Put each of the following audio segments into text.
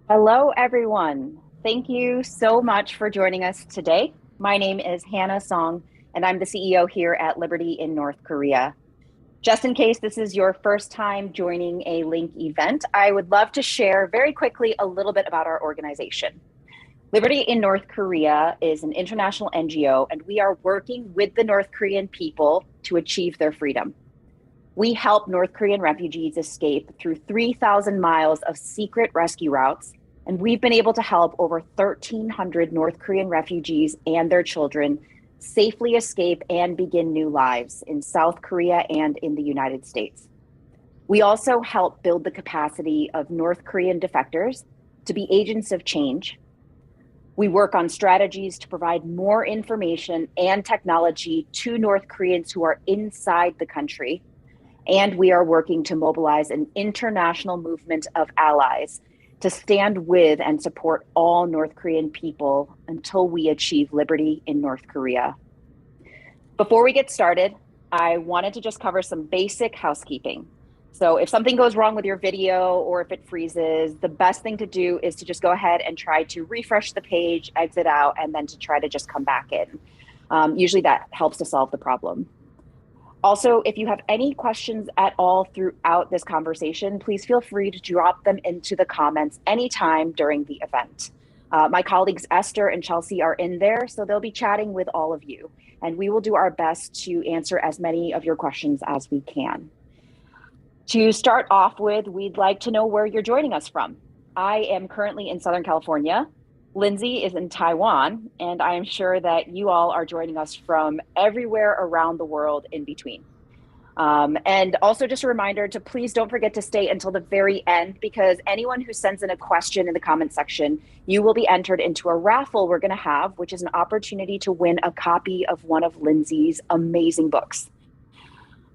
Hello, everyone. Thank you so much for joining us today. My name is Hannah Song, and I'm the CEO here at Liberty in North Korea. Just in case this is your first time joining a Link event, I would love to share very quickly a little bit about our organization. Liberty in North Korea is an international NGO, and we are working with the North Korean people to achieve their freedom. We help North Korean refugees escape through 3,000 miles of secret rescue routes, and we've been able to help over 1,300 North Korean refugees and their children safely escape and begin new lives in South Korea and in the United States. We also help build the capacity of North Korean defectors to be agents of change. We work on strategies to provide more information and technology to North Koreans who are inside the country. And we are working to mobilize an international movement of allies to stand with and support all North Korean people until we achieve liberty in North Korea. Before we get started, I wanted to just cover some basic housekeeping. So if something goes wrong with your video or if it freezes, the best thing to do is to just go ahead and try to refresh the page, exit out, and then to try to just come back in. Usually that helps to solve the problem. Also, if you have any questions at all throughout this conversation, please feel free to drop them into the comments anytime during the event. My colleagues Esther and Chelsea are in there, so they'll be chatting with all of you, and we will do our best to answer as many of your questions as we can. To start off with, we'd like to know where you're joining us from. I am currently in Southern California. Lindsey is in Taiwan, and I am sure that you all are joining us from everywhere around the world in between. And also just a reminder to please don't forget to stay until the very end, because anyone who sends in a question in the comment section, you will be entered into a raffle we're going to have, which is an opportunity to win a copy of one of Lindsey's amazing books.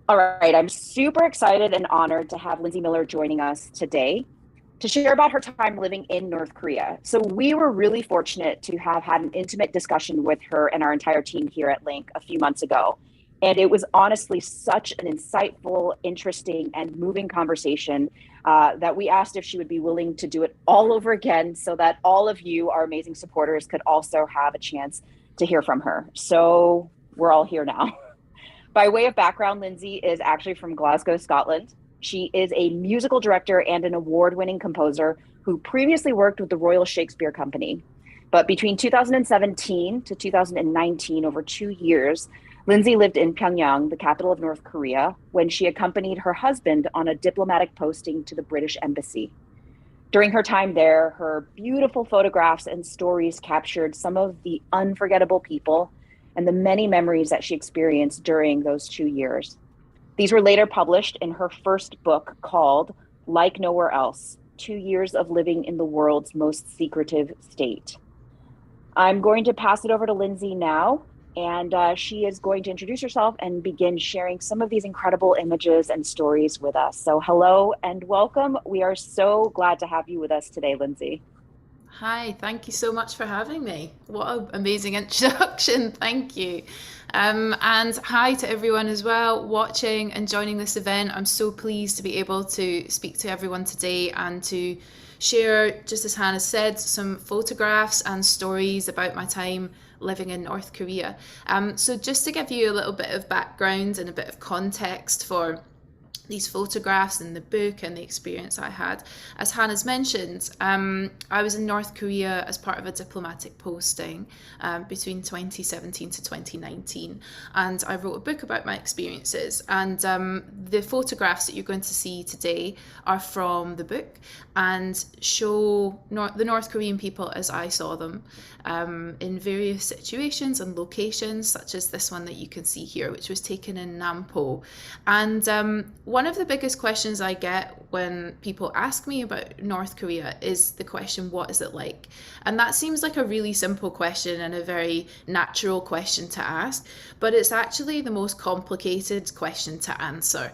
All right, I'm super excited and honored to have Lindsey Miller joining us today to share about her time living in North Korea. So we were really fortunate to have had an intimate discussion with her and our entire team here at Link a few months ago. And it was honestly such an insightful, interesting, and moving conversation that we asked if she would be willing to do it all over again so that all of you, our amazing supporters, could also have a chance to hear from her. So we're all here now. By way of background, Lindsey is actually from Glasgow, Scotland. She is a musical director and an award-winning composer who previously worked with the Royal Shakespeare Company. But between 2017 to 2019, over 2 years, Lindsey lived in Pyongyang, the capital of North Korea, when she accompanied her husband on a diplomatic posting to the British Embassy. During her time there, her beautiful photographs and stories captured some of the unforgettable people and the many memories that she experienced during those 2 years. These were later published in her first book called Like Nowhere Else: 2 Years of Living in the World's Most Secretive State. I'm going to pass it over to Lindsey now, and she is going to introduce herself and begin sharing some of these incredible images and stories with us. So hello and welcome. We are so glad to have you with us today, Lindsey. Hi, thank you so much for having me. What an amazing introduction. Thank you. And hi to everyone as well watching and joining this event. I'm so pleased to be able to speak to everyone today and to share, just as Hannah said, some photographs and stories about my time living in North Korea. So just to give you a little bit of background and a bit of context for these photographs and the book and the experience I had. As Hannah's mentioned, I was in North Korea as part of a diplomatic posting between 2017 to 2019, and I wrote a book about my experiences. And the photographs that you're going to see today are from the book and show the North Korean people as I saw them in various situations and locations, such as this one that you can see here, which was taken in Nampo. And one of the biggest questions I get when people ask me about North Korea is the question, what is it like? And that seems like a really simple question and a very natural question to ask, but it's actually the most complicated question to answer.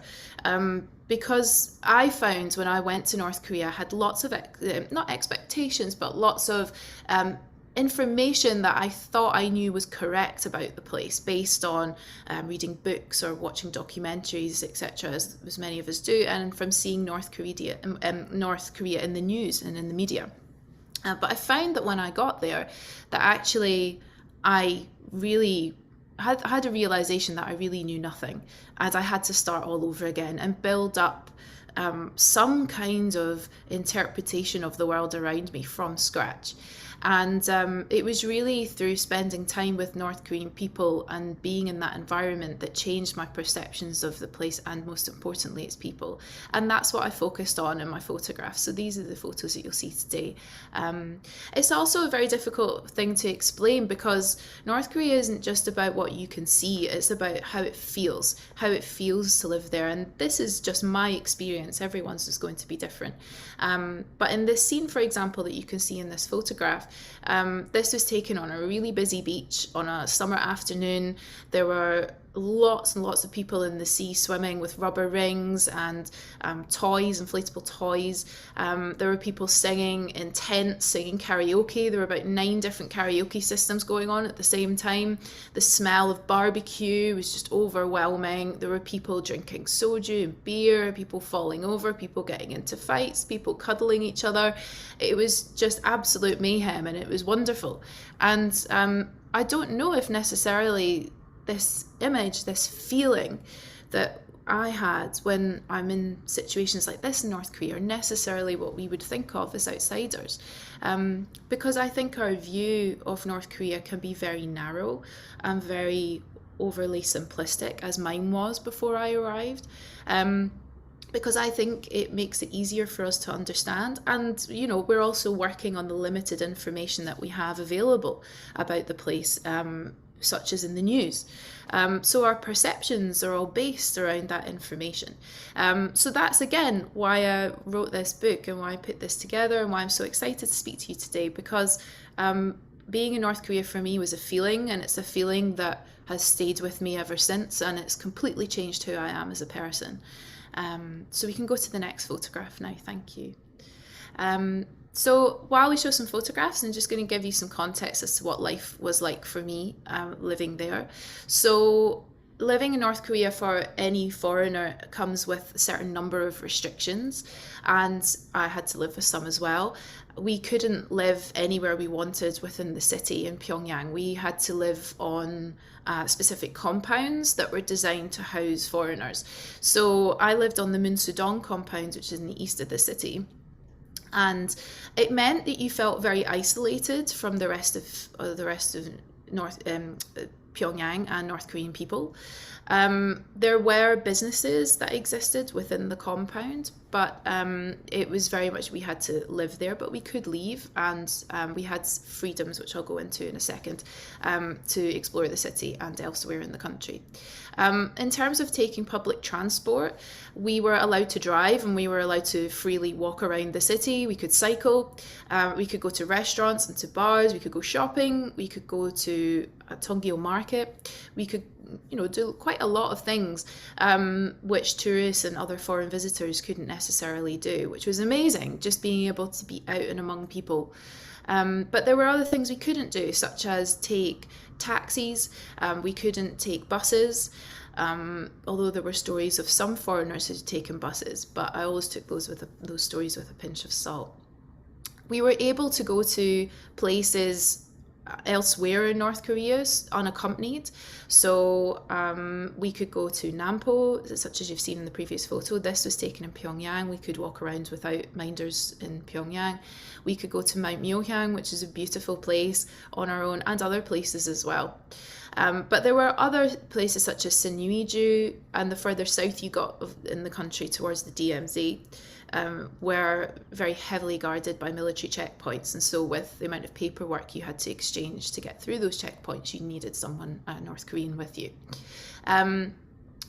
Because I found when I went to North Korea, I had lots of, not expectations, but lots of information that I thought I knew was correct about the place based on reading books or watching documentaries, etc., as many of us do, and from seeing North Korea in the news and in the media. But I found that when I got there, that actually I really had a realization that I really knew nothing, and I had to start all over again and build up some kind of interpretation of the world around me from scratch. And it was really through spending time with North Korean people and being in that environment that changed my perceptions of the place and, most importantly, its people. And that's what I focused on in my photographs. So these are the photos that you'll see today. It's also a very difficult thing to explain because North Korea isn't just about what you can see, it's about how it feels to live there. And this is just my experience. Everyone's is going to be different. But in this scene, for example, that you can see in this photograph, this was taken on a really busy beach on a summer afternoon. There were lots and lots of people in the sea swimming with rubber rings and toys, inflatable toys. There were people singing in tents, singing karaoke. There were about 9 different karaoke systems going on at the same time. The smell of barbecue was just overwhelming. There were people drinking soju and beer, people falling over, people getting into fights, people cuddling each other. It was just absolute mayhem, and it was wonderful. And I don't know if necessarily this image, this feeling that I had when I'm in situations like this in North Korea are necessarily what we would think of as outsiders. Because I think our view of North Korea can be very narrow and very overly simplistic, as mine was before I arrived. Because I think it makes it easier for us to understand. And, you know, we're also working on the limited information that we have available about the place, such as in the news. So our perceptions are all based around that information. So that's, again, why I wrote this book and why I put this together and why I'm so excited to speak to you today, because being in North Korea for me was a feeling, and it's a feeling that has stayed with me ever since, and it's completely changed who I am as a person. So we can go to the next photograph now, thank you. So while we show some photographs, I'm just going to give you some context as to what life was like for me living there. So living in North Korea for any foreigner comes with a certain number of restrictions, and I had to live with some as well. We couldn't live anywhere we wanted within the city in Pyongyang. We had to live on specific compounds that were designed to house foreigners. So I lived on the Munsudong compound, which is in the east of the city. And it meant that you felt very isolated from the rest of North Pyongyang and North Korean people. There were businesses that existed within the compound, but it was very much we had to live there, but we could leave, and we had freedoms, which I'll go into in a second, to explore the city and elsewhere in the country. In terms of taking public transport, we were allowed to drive and we were allowed to freely walk around the city. We could cycle, we could go to restaurants and to bars, we could go shopping, we could go to a Tongyo market, we could do quite a lot of things which tourists and other foreign visitors couldn't necessarily do, which was amazing, just being able to be out and among people. But there were other things we couldn't do, such as take taxis. We couldn't take buses, although there were stories of some foreigners who'd taken buses, but I always took those stories with a pinch of salt. We were able to go to places elsewhere in North Korea unaccompanied. So we could go to Nampo, such as you've seen in the previous photo. This was taken in Pyongyang. We could walk around without minders in Pyongyang. We could go to Mount Myohyang, which is a beautiful place on our own, and other places as well. But there were other places such as Sinuiju, and the further south you got in the country towards the DMZ, were very heavily guarded by military checkpoints, and so with the amount of paperwork you had to exchange to get through those checkpoints, you needed someone North Korean with you.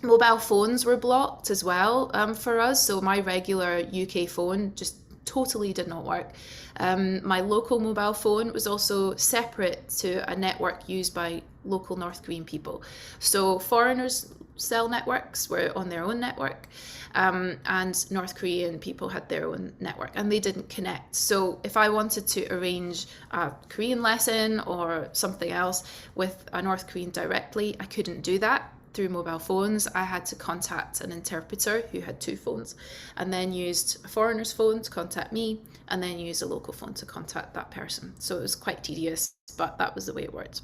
Mobile phones were blocked as well for us, so my regular UK phone just totally did not work. My local mobile phone was also separate to a network used by local North Korean people. So foreigners' cell networks were on their own network, and North Korean people had their own network, and they didn't connect. So if I wanted to arrange a Korean lesson or something else with a North Korean directly, I couldn't do that. through mobile phones, I had to contact an interpreter who had two phones, and then used a foreigner's phone to contact me, and then used a local phone to contact that person. So it was quite tedious, but that was the way it worked.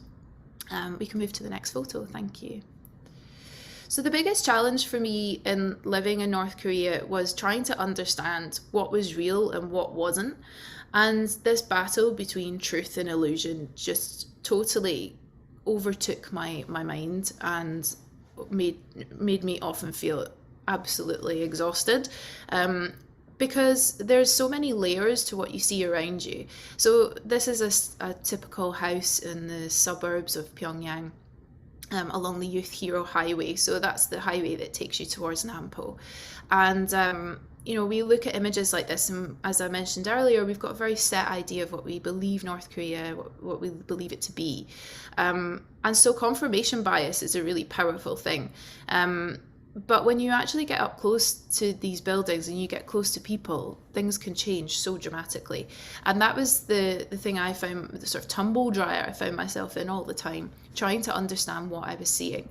We can move to the next photo. Thank you. So the biggest challenge for me in living in North Korea was trying to understand what was real and what wasn't. And this battle between truth and illusion just totally overtook my mind and made me often feel absolutely exhausted. Because there's so many layers to what you see around you. So this is a typical house in the suburbs of Pyongyang, along the Youth Hero Highway. So that's the highway that takes you towards Nampo. And we look at images like this, and as I mentioned earlier, we've got a very set idea of what we believe North Korea, what we believe it to be. And so confirmation bias is a really powerful thing. But when you actually get up close to these buildings and you get close to people, things can change so dramatically. And that was the thing I found, the sort of tumble dryer I found myself in all the time, trying to understand what I was seeing.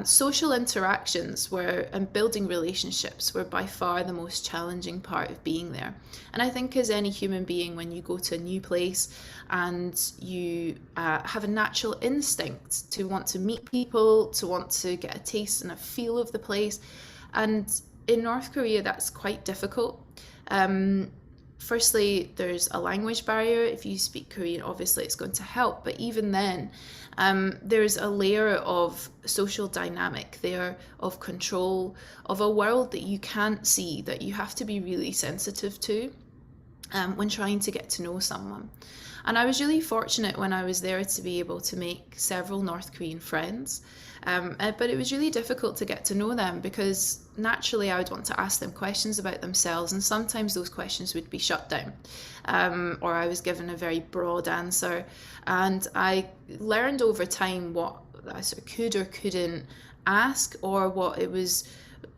Social interactions and building relationships were by far the most challenging part of being there. And I think as any human being, when you go to a new place and you have a natural instinct to want to meet people, to want to get a taste and a feel of the place. And in North Korea, that's quite difficult. Firstly, there's a language barrier. If you speak Korean, obviously it's going to help. But even then, there's a layer of social dynamic there, of control, of a world that you can't see, that you have to be really sensitive to when trying to get to know someone. And I was really fortunate when I was there to be able to make several North Korean friends. But it was really difficult to get to know them because naturally I would want to ask them questions about themselves, and sometimes those questions would be shut down, or I was given a very broad answer. And I learned over time what I sort of could or couldn't ask, or what it was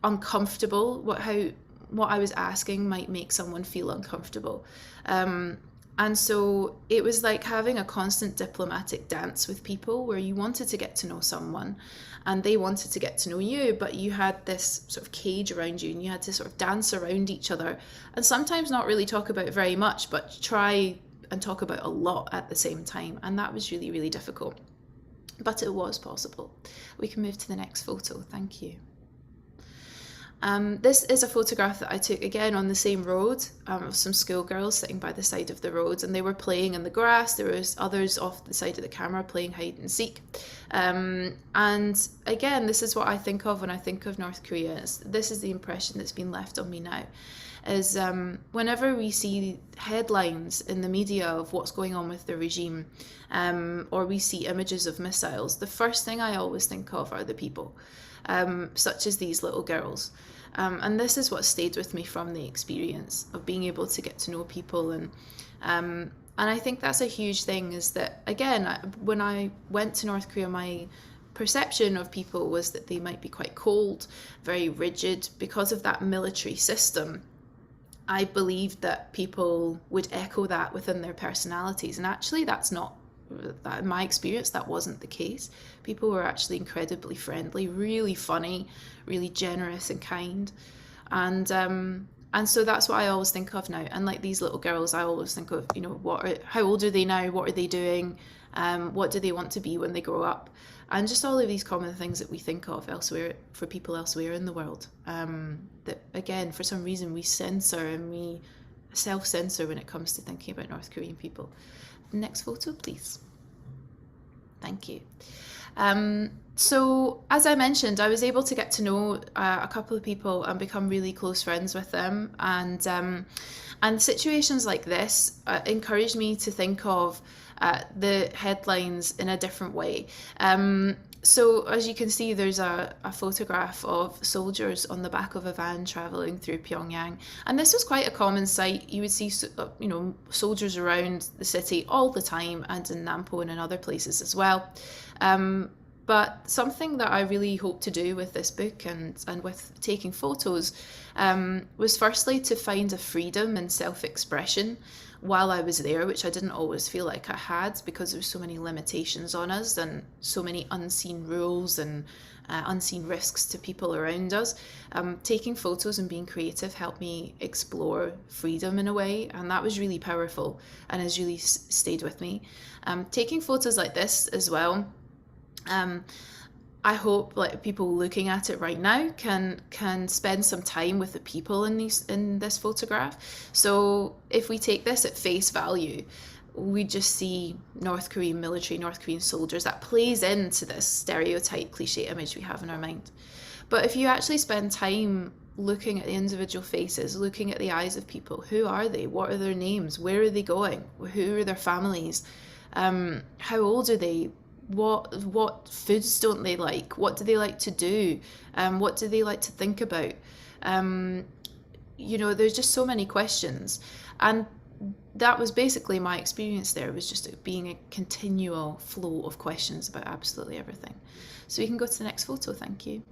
uncomfortable, what I was asking might make someone feel uncomfortable. And so it was like having a constant diplomatic dance with people where you wanted to get to know someone and they wanted to get to know you, but you had this sort of cage around you and you had to sort of dance around each other and sometimes not really talk about very much, but try and talk about a lot at the same time. And that was really, really difficult, but it was possible. We can move to the next photo. Thank you. This is a photograph that I took again on the same road of some schoolgirls sitting by the side of the road, and they were playing in the grass. There was others off the side of the camera playing hide and seek. And again, this is what I think of when I think of North Korea. This is the impression that's been left on me now, is whenever we see headlines in the media of what's going on with the regime, or we see images of missiles, the first thing I always think of are the people, such as these little girls. And this is what stayed with me from the experience of being able to get to know people. And I think that's a huge thing, is that, again, when I went to North Korea, my perception of people was that they might be quite cold, very rigid. Because of that military system, I believed that people would echo that within their personalities. And actually, that's not, in my experience, that wasn't the case. People were actually incredibly friendly, really funny, really generous and kind. And so that's what I always think of now. And like these little girls, I always think of, how old are they now? What are they doing? What do they want to be when they grow up? And just all of these common things that we think of elsewhere, for people elsewhere in the world, that, again, for some reason we censor and we self-censor when it comes to thinking about North Korean people. Next photo, please. Thank you. So as I mentioned, I was able to get to know a couple of people and become really close friends with them. And situations like this encouraged me to think of the headlines in a different way. So as you can see, there's a photograph of soldiers on the back of a van traveling through Pyongyang. And this was quite a common sight. You would see, soldiers around the city all the time, and in Nampo and in other places as well. But something that I really hope to do with this book and with taking photos was firstly to find a freedom and self-expression while I was there, which I didn't always feel like I had, because there were so many limitations on us and so many unseen rules and unseen risks to people around us. Taking photos and being creative helped me explore freedom in a way, and that was really powerful and has really stayed with me. Taking photos like this as well, I hope like people looking at it right now can spend some time with the people in this photograph. So if we take this at face value, we just see North Korean military, North Korean soldiers. That plays into this stereotype cliche image we have in our mind. But if you actually spend time looking at the individual faces, looking at the eyes of people, who are they? What are their names? Where are they going? Who are their families? How old are they? What foods don't they like? What do they like to do? What do they like to think about? There's just so many questions. And that was basically my experience there. It was just being a continual flow of questions about absolutely everything. So we can go to the next photo, thank you.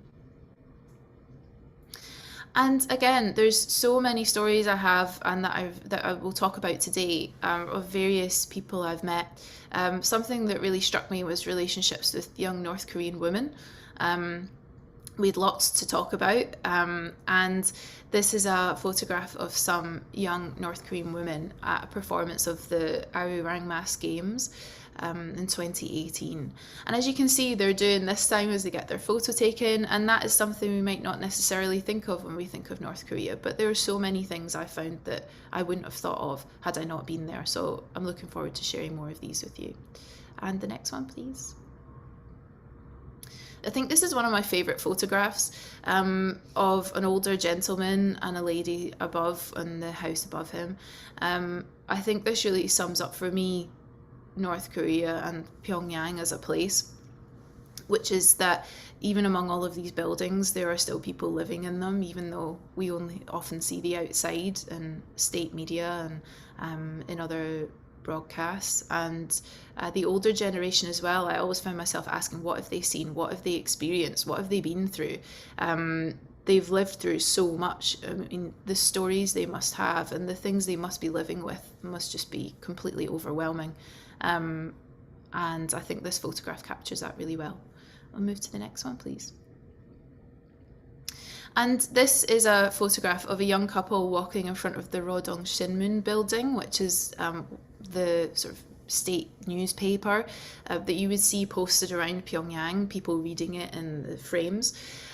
And again, there's so many stories I have and that I will talk about today, of various people I've met. Something that really struck me was relationships with young North Korean women. We had lots to talk about, and this is a photograph of some young North Korean women at a performance of the Arirangmas Games in 2018. And as you can see, they're doing this time as they get their photo taken, and that is something we might not necessarily think of when we think of North Korea, but there are so many things I found that I wouldn't have thought of had I not been there. So I'm looking forward to sharing more of these with you. And the next one, please. I think this is one of my favourite photographs, of an older gentleman and a lady above in the house above him. I think this really sums up for me North Korea and Pyongyang as a place, which is that even among all of these buildings, there are still people living in them, even though we only often see the outside in state media and in other broadcasts. And the older generation as well, I always found myself asking, what have they seen? What have they experienced? What have they been through? They've lived through so much. I mean, the stories they must have and the things they must be living with must just be completely overwhelming. And I think this photograph captures that really well. I'll move to the next one, please. And this is a photograph of a young couple walking in front of the Rodong Shinmun building, which is the sort of state newspaper that you would see posted around Pyongyang, people reading it in the frames.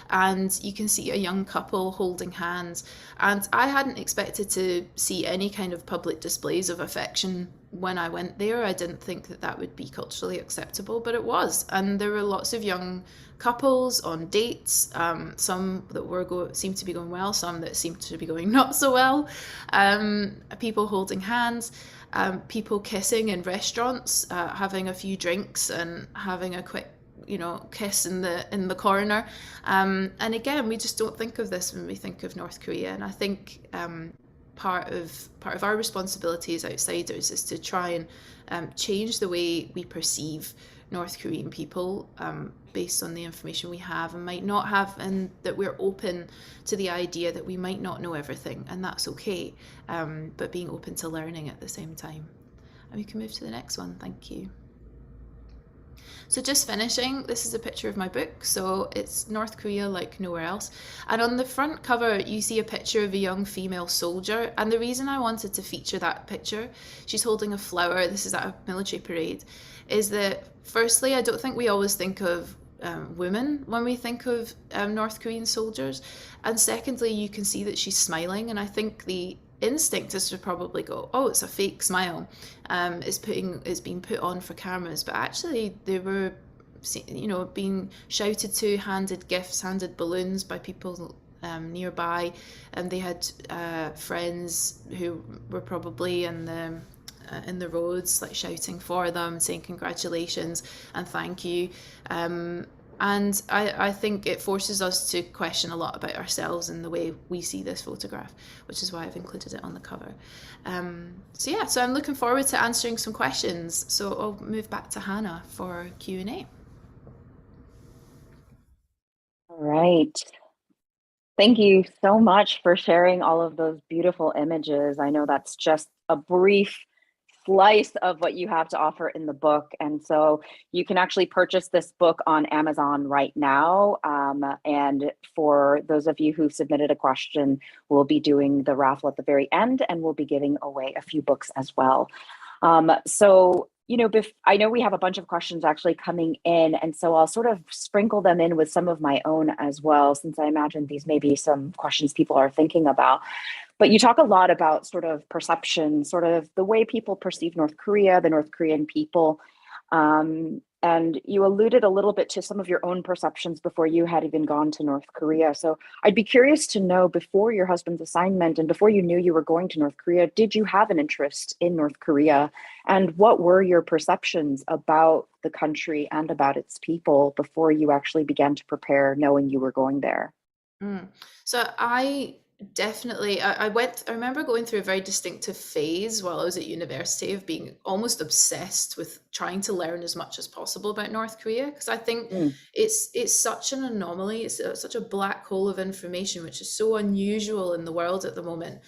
And you can see a young couple holding hands. And I hadn't expected to see any kind of public displays of affection when I went there. I didn't think that that would be culturally acceptable, but it was. And there were lots of young couples on dates, some that seemed to be going well, some that seemed to be going not so well, people holding hands, people kissing in restaurants, having a few drinks and having a quick kiss in the corner, and again, we just don't think of this when we think of North Korea. And I think part of our responsibility as outsiders is to try and change the way we perceive North Korean people, based on the information we have and might not have, and that we're open to the idea that we might not know everything, and that's okay, but being open to learning at the same time. And we can move to the next one, thank you. So just finishing, this is a picture of my book. So it's North Korea like nowhere else. And on the front cover, you see a picture of a young female soldier. And the reason I wanted to feature that picture, she's holding a flower, this is at a military parade, is that firstly, I don't think we always think of women when we think of North Korean soldiers. And secondly, you can see that she's smiling. And I think the instinct is to probably go, oh, it's a fake smile, it's being put on for cameras, but actually they were being shouted to, handed gifts, handed balloons by people nearby, and they had friends who were probably in the roads, like shouting for them, saying congratulations and thank you. And I think it forces us to question a lot about ourselves and the way we see this photograph, which is why I've included it on the cover. So I'm looking forward to answering some questions. So I'll move back to Hannah for Q&A. All right. Thank you so much for sharing all of those beautiful images. I know that's just a brief slice of what you have to offer in the book. And so you can actually purchase this book on Amazon right now. And for those of you who submitted a question, we'll be doing the raffle at the very end, and we'll be giving away a few books as well. So, I know we have a bunch of questions actually coming in, and so I'll sort of sprinkle them in with some of my own as well, since I imagine these may be some questions people are thinking about. But you talk a lot about sort of perception, sort of the way people perceive North Korea, the North Korean people. And you alluded a little bit to some of your own perceptions before you had even gone to North Korea. So I'd be curious to know, before your husband's assignment and before you knew you were going to North Korea, did you have an interest in North Korea? And what were your perceptions about the country and about its people before you actually began to prepare, knowing you were going there? Mm. So I definitely, I remember going through a very distinctive phase while I was at university of being almost obsessed with trying to learn as much as possible about North Korea, because I think Mm, it's such an anomaly. It's such a black hole of information, which is so unusual in the world at the moment.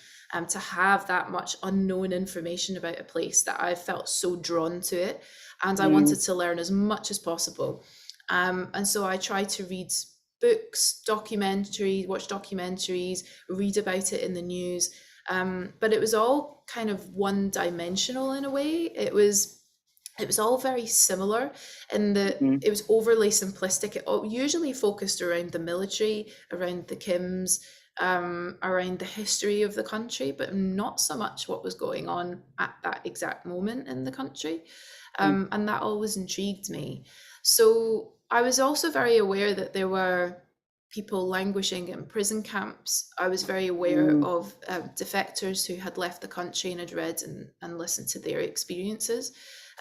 To have that much unknown information about a place, that I felt so drawn to it, and I mm, wanted to learn as much as possible. And so I tried to read books, documentaries, watch documentaries, read about it in the news. But it was all kind of one dimensional in a way. It was all very similar in that mm, it was overly simplistic. It usually focused around the military, around the Kims, around the history of the country, but not so much what was going on at that exact moment in the country. mm, And that always intrigued me. So I was also very aware that there were people languishing in prison camps. I was very aware mm, of defectors who had left the country, and had read and listened to their experiences,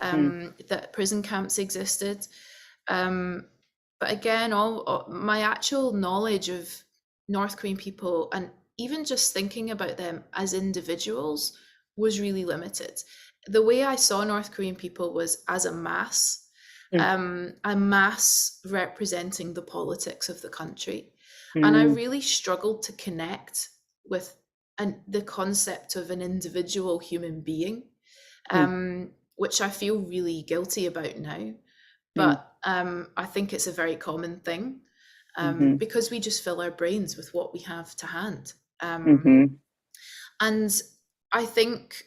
mm, that prison camps existed. Um, but again, all my actual knowledge of North Korean people, and even just thinking about them as individuals, was really limited. The way I saw North Korean people was as mm, a mass representing the politics of the country. And I mm, really struggled to connect with the concept of an individual human being, mm, which I feel really guilty about now. mm, But I think it's a very common thing, mhm, because we just fill our brains with what we have to hand. mhm, And I think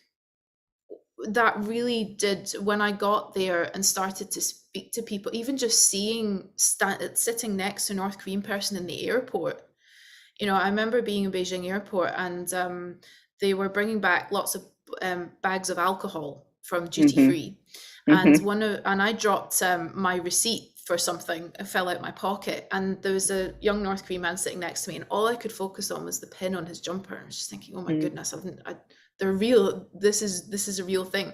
that really did, when I got there and started to speak to people, even just sitting next to a North Korean person in the airport. I remember being in Beijing airport, and they were bringing back lots of bags of alcohol from duty mhm, free, and mhm, I dropped my receipt for something. It fell out my pocket, and there was a young North Korean man sitting next to me, and all I could focus on was the pin on his jumper. I was just thinking, oh my mm, goodness, they're real. This is a real thing.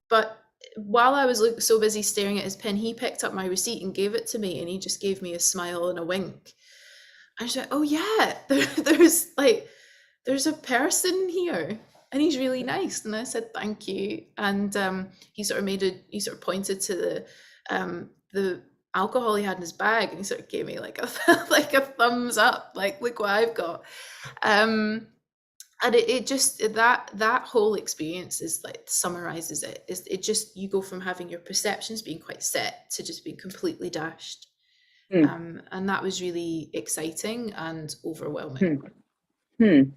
But while I was so busy staring at his pin, he picked up my receipt and gave it to me, and he just gave me a smile and a wink. I was like, oh yeah, there's a person here, and he's really nice. And I said thank you, and he sort of pointed to the alcohol he had in his bag, and he sort of gave me like a like a thumbs up, like look what I've got. Um, and it just, that whole experience is like summarizes it. Is it just, you go from having your perceptions being quite set to just being completely dashed. mm, And that was really exciting and overwhelming. mm, mm.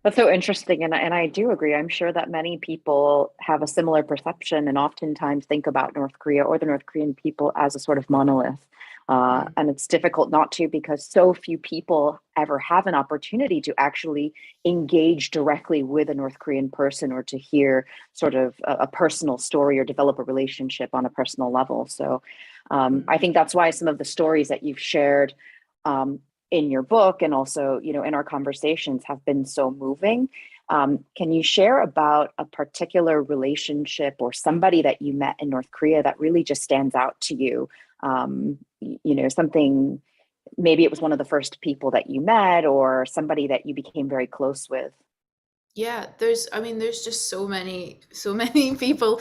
That's so interesting. And I do agree. I'm sure that many people have a similar perception and oftentimes think about North Korea or the North Korean people as a sort of monolith. Mm. And it's difficult not to, because so few people ever have an opportunity to actually engage directly with a North Korean person, or to hear sort of a personal story or develop a relationship on a personal level. So I Mm. think that's why some of the stories that you've shared um, in your book, and also in our conversations, have been so moving. Can you share about a particular relationship or somebody that you met in North Korea that really just stands out to you? Something, maybe it was one of the first people that you met, or somebody that you became very close with. Yeah, there's just so many people.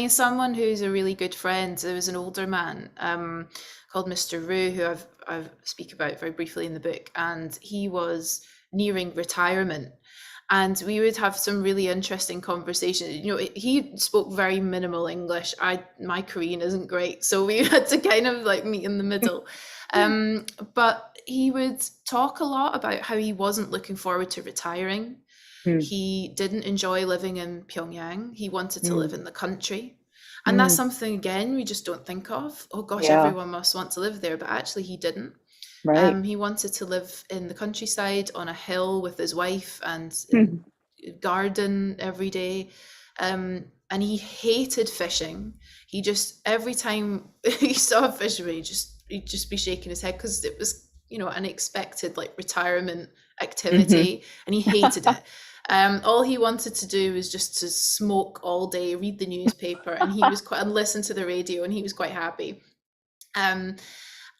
Someone who's a really good friend. There was an older man, called Mr. Ru, who I speak about very briefly in the book, and he was nearing retirement. and we would have some really interesting conversations. He spoke very minimal English. My Korean isn't great, so we had to kind of like meet in the middle. Um, but he would talk a lot about how he wasn't looking forward to retiring. Mm, He didn't enjoy living in Pyongyang. He wanted to live mm, in the country. And that's mm. something, again, we just don't think of. Oh gosh, Yeah, everyone must want to live there. But actually, he didn't. right. He wanted to live in the countryside on a hill with his wife and Mm, garden every day. And he hated fishing. He just, every time he saw a fisherman, he'd just be shaking his head because it was, an expected like retirement mhm. activity, and he hated it. All he wanted to do was just to smoke all day, read the newspaper, and listen to the radio, and he was quite happy. Um,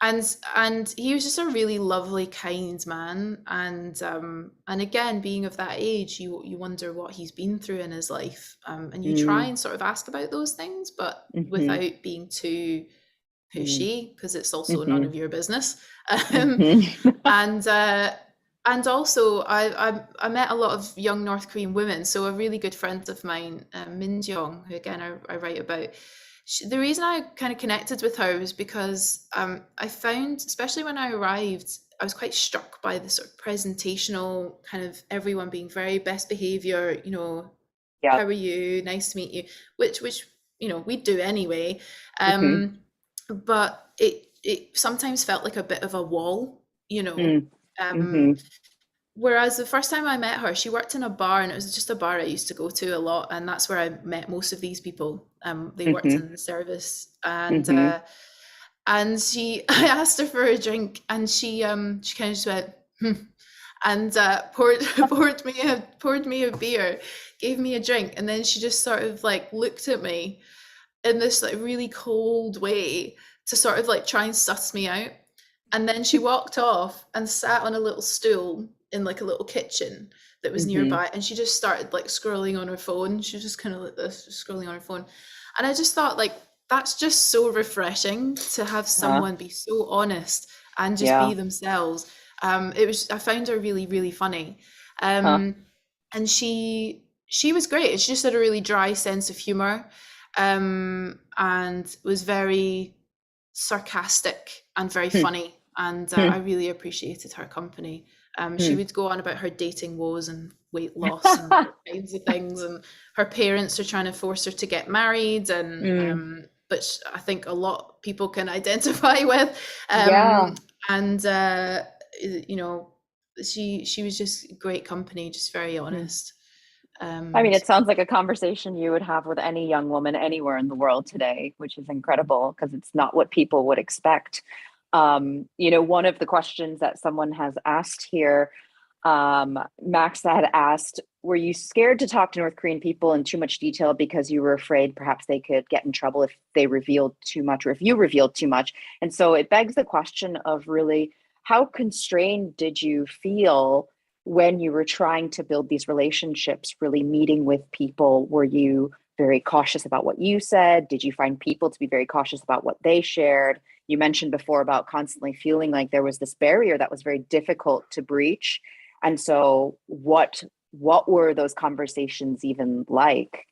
and he was just a really lovely, kind man. And again, being of that age, you wonder what he's been through in his life, and you try Mm, and sort of ask about those things, but mhm, without being too mm, pushy, because it's also none of mhm, your business. Um, mhm. and uh, and also, I met a lot of young North Korean women. So a really good friend of mine, Min Jong, who again I write about. The reason I kind of connected with her was because I found, especially when I arrived, I was quite struck by the sort of presentational kind of everyone being very best behavior. How Yep. are you? Nice to meet you. Which we do anyway. Mhm, Um, but it sometimes felt like a bit of a wall, you know. mm, Um, mhm, Whereas the first time I met her, she worked in a bar, and it was just a bar I used to go to a lot, and that's where I met most of these people. They worked mhm, in the service, and mhm, I asked her for a drink, and she kind of just went, hmm, and poured poured me a beer, gave me a drink, and then she just sort of like looked at me in this like really cold way to sort of like try and suss me out. And then she walked off and sat on a little stool in like a little kitchen that was mhm. nearby, and she just started like scrolling on her phone. She was just kind of like this, just scrolling on her phone. And I just thought, like, that's just so refreshing to have Uh, someone be so honest and just yeah. be themselves. I found her really, really funny. Huh. Um, and she was great. She just had a really dry sense of humor, and was very sarcastic and very Hmm, funny. And I hmm, really appreciated her company. She hmm. would go on about her dating woes and weight loss and all kinds of things. And her parents are trying to force her to get married, and Mm, which I think a lot of people can identify with. yeah. And you know, she was just great company, just very Hmm. honest. I mean, So it sounds like a conversation you would have with any young woman anywhere in the world today, which is incredible because it's not what people would expect. One of the questions that someone has asked here, Max had asked, were you scared to talk to North Korean people in too much detail because you were afraid perhaps they could get in trouble if they revealed too much or if you revealed too much? And so it begs the question of really how constrained did you feel when you were trying to build these relationships, really meeting with people? Were you very cautious about what you said? Did you find people to be very cautious about what they shared? You mentioned before about constantly feeling like there was this barrier that was very difficult to breach. And so what were those conversations even like?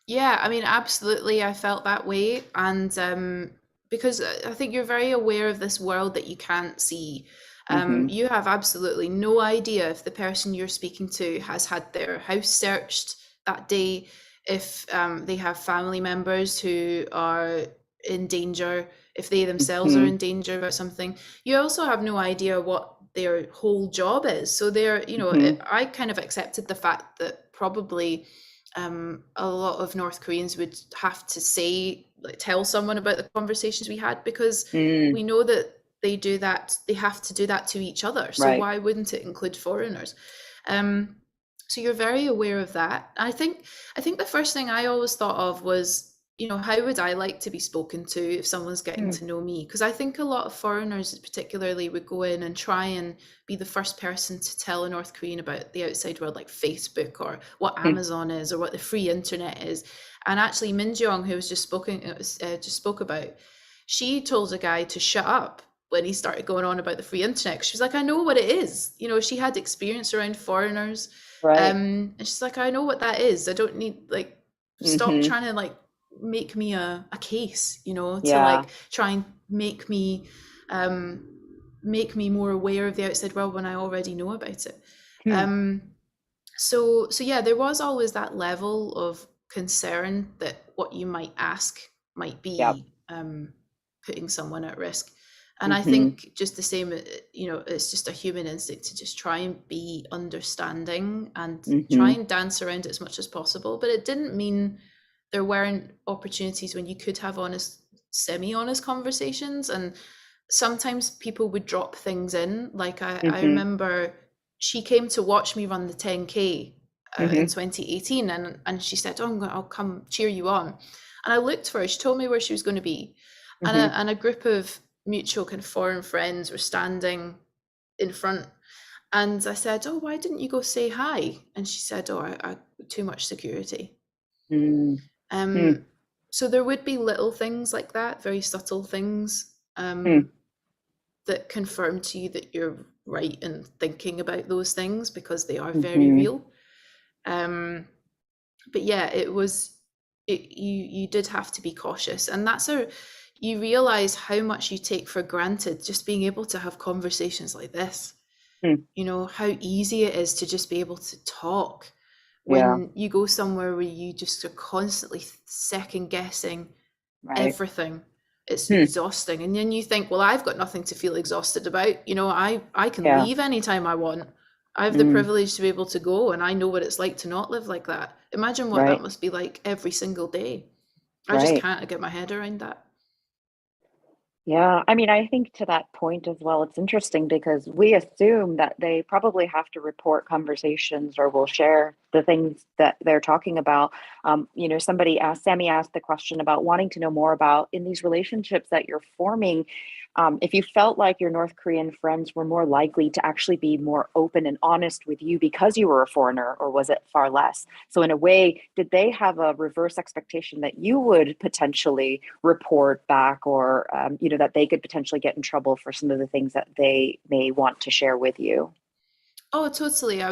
yeah, I mean, absolutely, I felt that way. And because I think you're very aware of this world that you can't see. Mm-hmm. You have absolutely no idea if the person you're speaking to has had their house searched that day, if they have family members who are in danger, if they themselves are Mm-hmm. in danger about something. You also have no idea what their whole job is. So Mm-hmm. I kind of accepted the fact that probably a lot of North Koreans would have to say, like, tell someone about the conversations we had, because Mm, we know that they have to do that to each other. So right. why wouldn't it include foreigners? Um, so you're very aware of that. I think the first thing I always thought of was, how would I like to be spoken to if someone's getting Mm, to know me? Because I think a lot of foreigners, particularly, would go in and try and be the first person to tell a North Korean about the outside world, like Facebook or what mm, Amazon is or what the free internet is. And actually, Min Jeong, who was just spoke about, she told a guy to shut up when he started going on about the free internet. She was like, I know what it is. She had experience around foreigners. Right. And she's like, I know what that is. I don't need, like, stop Mm-hmm. trying to like make me a case, to Yeah. like try and um make me more aware of the outside world when I already know about it. Hmm. Um so yeah, there was always that level of concern that what you might ask might Yep. be putting someone at risk. And I Mm-hmm. think just the same, it's just a human instinct to just try and be understanding and try Mm-hmm. and dance around it as much as possible. But it didn't mean there weren't opportunities when you could have honest, semi-honest conversations. And sometimes people would drop things in. Like I Mm-hmm. remember she came to watch me run the 10K in Mm-hmm. 2018, and she said, "Oh, I'll come cheer you on." And I looked for her. She told me where she was going to be, and Mm-hmm. a group of mutual kind of foreign friends were standing in front. And I said, "Oh, why didn't you go say hi?" And she said, "Oh, I too much security." Mm-hmm. Um, so there would be little things like that, very subtle things, Mm-hmm. that confirm to you that you're right in thinking about those things because they are very Mm-hmm. real. Um, but yeah, you did have to be cautious, and that's how you realize how much you take for granted just being able to have conversations like this. How easy it is to just be able to talk Yeah. when you go somewhere where you just are constantly second guessing Right. everything. It's Hmm. exhausting. And then you think, well, I've got nothing to feel exhausted about. I can Yeah. leave anytime I want. I have the Mm. privilege to be able to go, and I know what it's like to not live like that. Imagine what that Right. must be like every single day. I just Right. can't get my head around that. Yeah, I mean, I think to that point as well, it's interesting because we assume that they probably have to report conversations or will share the things that they're talking about. Sammy asked the question about wanting to know more about in these relationships that you're forming. If you felt like your North Korean friends were more likely to actually be more open and honest with you because you were a foreigner, or was it far less? So, in a way, did they have a reverse expectation that you would potentially report back, or that they could potentially get in trouble for some of the things that they may want to share with you? Oh, totally. I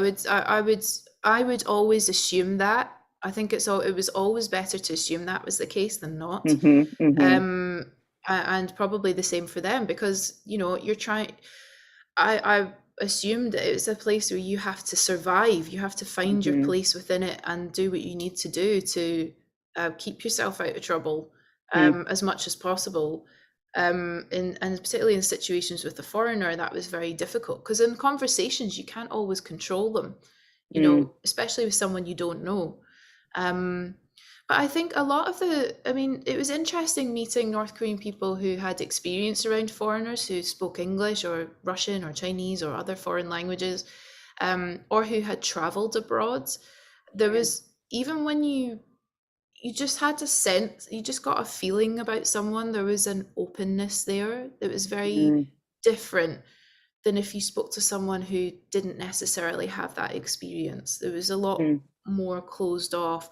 would always assume that. I think it was always better to assume that was the case than not. Mm-hmm. Mm-hmm. Um, and probably the same for them because, you're trying. I assumed it was a place where you have to survive. You have to find your Mm-hmm. place within it and do what you need to do to keep yourself out of trouble Mm. as much as possible. And particularly in situations with a foreigner, that was very difficult because in conversations you can't always control them, Mm. especially with someone you don't know. Um, but I think a lot of I mean, it was interesting meeting North Korean people who had experience around foreigners who spoke English or Russian or Chinese or other foreign languages, or who had traveled abroad. There Mm. was, even when you just had a sense, you just got a feeling about someone. There was an openness there that was very Mm. different than if you spoke to someone who didn't necessarily have that experience. There was a lot Mm. more closed off.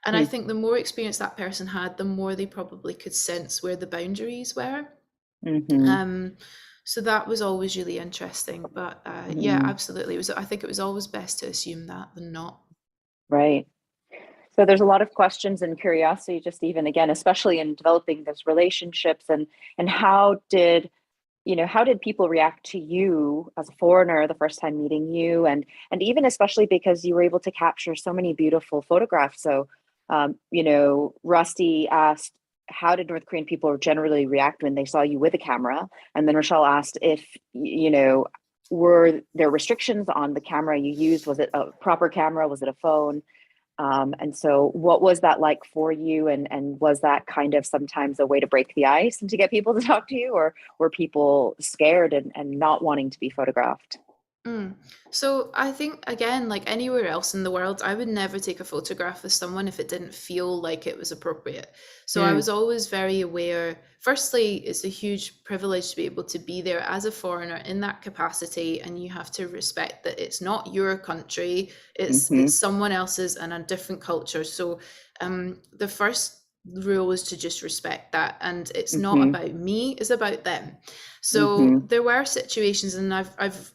And I Mm. think the more experience that person had, the more they probably could sense where the boundaries were. Mm-hmm. Um, so that was always really interesting. But yeah, Mm. absolutely. I think it was always best to assume that than not. Right. So there's a lot of questions and curiosity, just even again, especially in developing those relationships, and how did people react to you as a foreigner the first time meeting you, and even especially because you were able to capture so many beautiful photographs. So Rusty asked, how did North Korean people generally react when they saw you with a camera? And then Rochelle asked if were there restrictions on the camera you used? Was it a proper camera? Was it a phone? And so, what was that like for you? And was that kind of sometimes a way to break the ice and to get people to talk to you, or were people scared and not wanting to be photographed? Mm. So I think again, like anywhere else in the world, I would never take a photograph with someone if it didn't feel like it was appropriate. So I Mm. was always very aware. Firstly, it's a huge privilege to be able to be there as a foreigner in that capacity, and you have to respect that it's not your country, Mm-hmm. it's someone else's and a different culture. So the first rule is to just respect that, and it's not Mm-hmm. about me, it's about them. So Mm-hmm. there were situations, and I've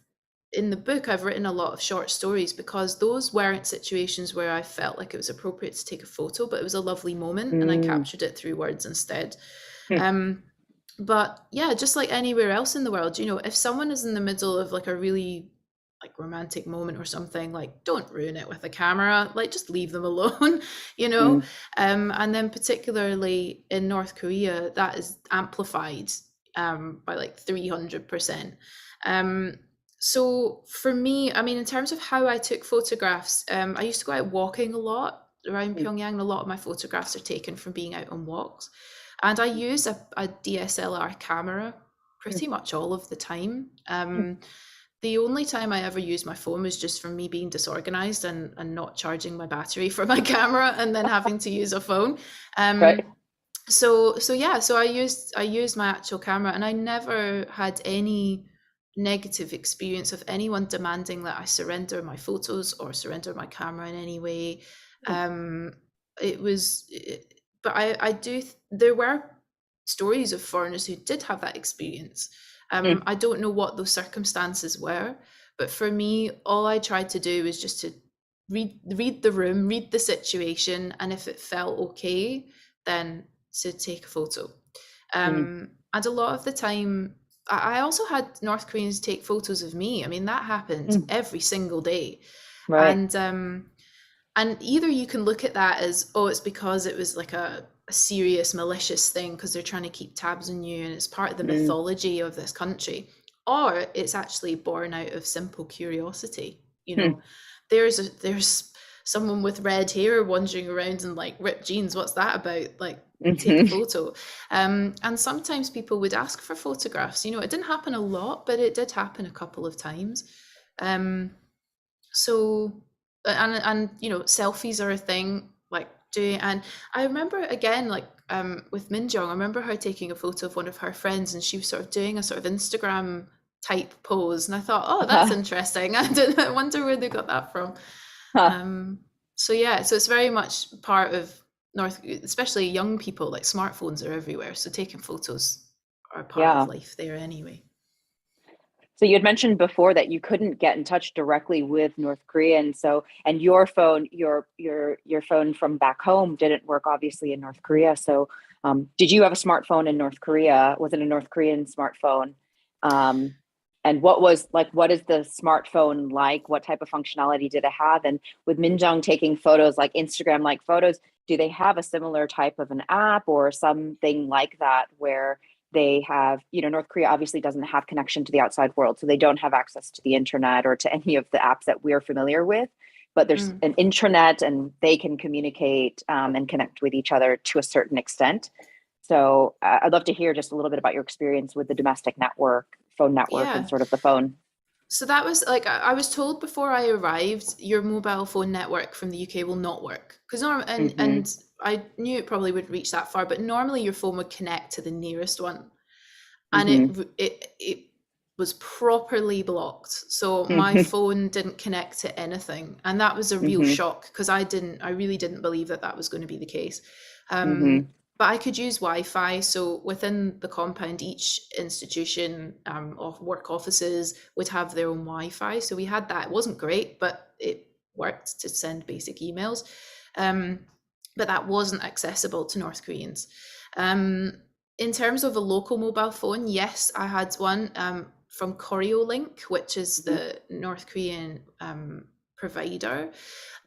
in the book, I've written a lot of short stories because those weren't situations where I felt like it was appropriate to take a photo, but it was a lovely moment and I Mm. captured it through words instead. Hmm. Um, but yeah, just like anywhere else in the world, if someone is in the middle of like a really like romantic moment or something, like don't ruin it with a camera, like just leave them alone, you know. Mm. And then particularly in North Korea, that is amplified by like 300%. Um, so for me, I mean, in terms of how I took photographs, I used to go out walking a lot around Mm. Pyongyang, and a lot of my photographs are taken from being out on walks. And I use a DSLR camera Mm. pretty much all of the time. Mm. The only time I ever used my phone was just from me being disorganized and not charging my battery for my camera and then having to use a phone. Right. So yeah, so I used my actual camera, and I never had any negative experience of anyone demanding that I surrender my photos or surrender my camera in any way. Mm. Um, it was, but I do. There were stories of foreigners who did have that experience. Mm. I don't know what those circumstances were, but for me, all I tried to do was just to read the room, read the situation, and if it felt okay, then to take a photo. Mm. And a lot of the time, I also had North Koreans take photos of me. I mean, that happened Mm. every single day. Right. And either you can look at that as, oh, it's because it was like a serious malicious thing because they're trying to keep tabs on you and it's part of the Mm. mythology of this country, or it's actually born out of simple curiosity. Mm. There's someone with red hair wandering around in like ripped jeans. What's that about? Like, take a Mhm. photo. And sometimes people would ask for photographs. It didn't happen a lot, but it did happen a couple of times. Um, so and selfies are a thing, like doing. And I remember again, like with Minjong, I remember her taking a photo of one of her friends, and she was sort of doing a sort of Instagram type pose, and I thought, oh, that's Uh-huh. interesting. I wonder where they got that from. Huh. So yeah, so it's very much part of North, especially young people. Like smartphones are everywhere, so taking photos are part of Yeah. life there anyway. So you had mentioned before that you couldn't get in touch directly with North Korea, and and your phone, your phone from back home didn't work obviously in North Korea. So, did you have a smartphone in North Korea? Was it a North Korean smartphone? Um, and what is the smartphone like? What type of functionality did it have? And with Minjung taking photos like Instagram like photos, do they have a similar type of an app or something like that where they have, North Korea obviously doesn't have connection to the outside world, so they don't have access to the internet or to any of the apps that we're familiar with, but there's Mm. an intranet and they can communicate and connect with each other to a certain extent. So I'd love to hear just a little bit about your experience with the domestic phone network, and Yeah. sort of the phone. So that was like, I was told before I arrived, your mobile phone network from the UK will not work because Mm-hmm. and I knew it probably wouldn't reach that far, but normally your phone would connect to the nearest one, and Mm-hmm. it was properly blocked. So my Mm-hmm. phone didn't connect to anything, and that was a real Mm-hmm. shock because I really didn't believe that that was going to be the case. Mm-hmm. But I could use Wi-Fi. So within the compound, each institution of work offices would have their own Wi-Fi. So we had that. It wasn't great, but it worked to send basic emails. Um, but that wasn't accessible to North Koreans. Um, in terms of a local mobile phone, yes, I had one from Koreolink, which is Mm-hmm. the North Korean provider.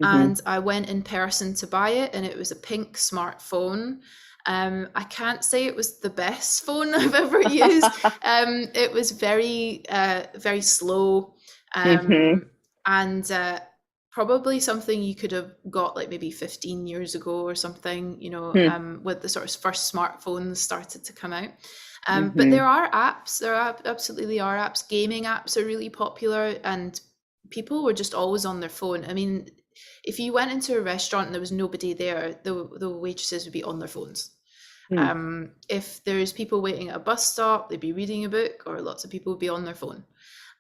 Mm-hmm. And I went in person to buy it, and it was a pink smartphone. I can't say it was the best phone I've ever used. It was very slow, Mm-hmm. um, and probably something you could have got like maybe 15 years ago or something, with the sort of first smartphones started to come out. But Mm-hmm. there are apps, absolutely are apps. Gaming apps are really popular, and people were just always on their phone. I mean, if you went into a restaurant and there was nobody there, the waitresses would be on their phones. Mm. If there's people waiting at a bus stop, they'd be reading a book, or lots of people would be on their phone.